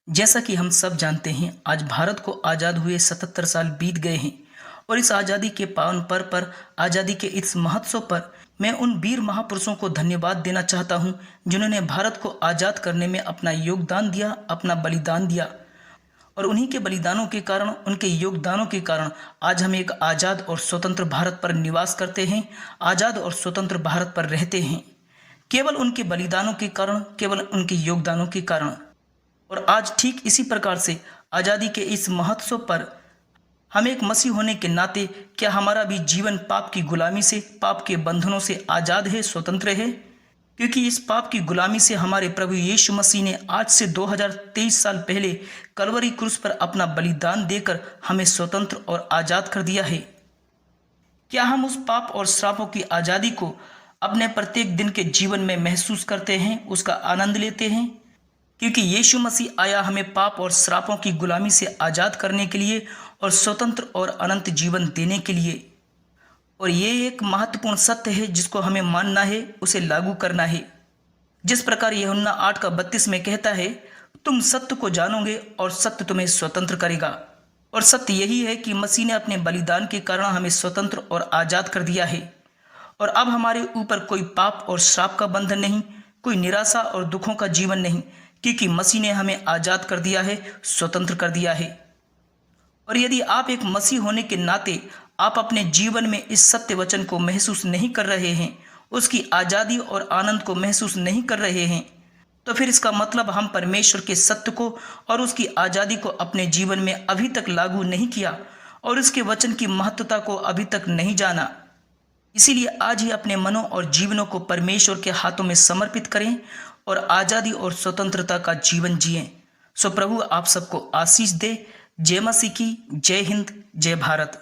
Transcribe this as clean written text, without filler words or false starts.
जैसा कि हम सब जानते हैं, आज भारत को आज़ाद हुए 77 साल बीत गए हैं और इस आज़ादी के पावन पर्व पर, आज़ादी के इस महोत्सव पर मैं उन वीर महापुरुषों को धन्यवाद देना चाहता हूं, जिन्होंने भारत को आज़ाद करने में अपना योगदान दिया, अपना बलिदान दिया। और उन्हीं के बलिदानों के कारण, उनके योगदानों के कारण आज हम एक आज़ाद और स्वतंत्र भारत पर निवास करते हैं, आज़ाद और स्वतंत्र भारत पर रहते हैं। केवल उनके बलिदानों के कारण, केवल उनके योगदानों के कारण। और आज ठीक इसी प्रकार से आज़ादी के इस महोत्सव पर हम एक मसीह होने के नाते, क्या हमारा भी जीवन पाप की गुलामी से, पाप के बंधनों से आज़ाद है, स्वतंत्र है? क्योंकि इस पाप की गुलामी से हमारे प्रभु यीशु मसीह ने आज से 2023 साल पहले कलवरी क्रूस पर अपना बलिदान देकर हमें स्वतंत्र और आज़ाद कर दिया है। क्या हम उस पाप और श्रापों की आज़ादी को अपने प्रत्येक दिन के जीवन में महसूस करते हैं, उसका आनंद लेते हैं? क्योंकि यीशु मसीह आया हमें पाप और श्रापों की गुलामी से आज़ाद करने के लिए और स्वतंत्र और अनंत जीवन देने के लिए। और ये एक महत्वपूर्ण सत्य है जिसको हमें मानना है, उसे लागू करना है। जिस प्रकार यूहन्ना 8:32 में कहता है, तुम सत्य को जानोगे और सत्य तुम्हें स्वतंत्र करेगा। और सत्य यही है कि मसीह ने अपने बलिदान के कारण हमें स्वतंत्र और आज़ाद कर दिया है। और अब हमारे ऊपर कोई पाप और श्राप का बंधन नहीं, कोई निराशा और दुखों का जीवन नहीं, क्योंकि मसीह ने हमें आज़ाद कर दिया है, स्वतंत्र कर दिया है। और यदि आप एक मसीह होने के नाते आप अपने जीवन में इस सत्य वचन को महसूस नहीं कर रहे हैं, उसकी आज़ादी और आनंद को महसूस नहीं कर रहे हैं, तो फिर इसका मतलब हम परमेश्वर के सत्य को और उसकी आज़ादी को अपने जीवन में अभी तक लागू नहीं किया और उसके वचन की महत्वता को अभी तक नहीं जाना। इसीलिए आज ही अपने मनों और जीवनों को परमेश्वर के हाथों में समर्पित करें और आज़ादी और स्वतंत्रता का जीवन जिएं। सो प्रभु आप सबको आशीष दे। जय मसीह की, जय हिंद, जय भारत।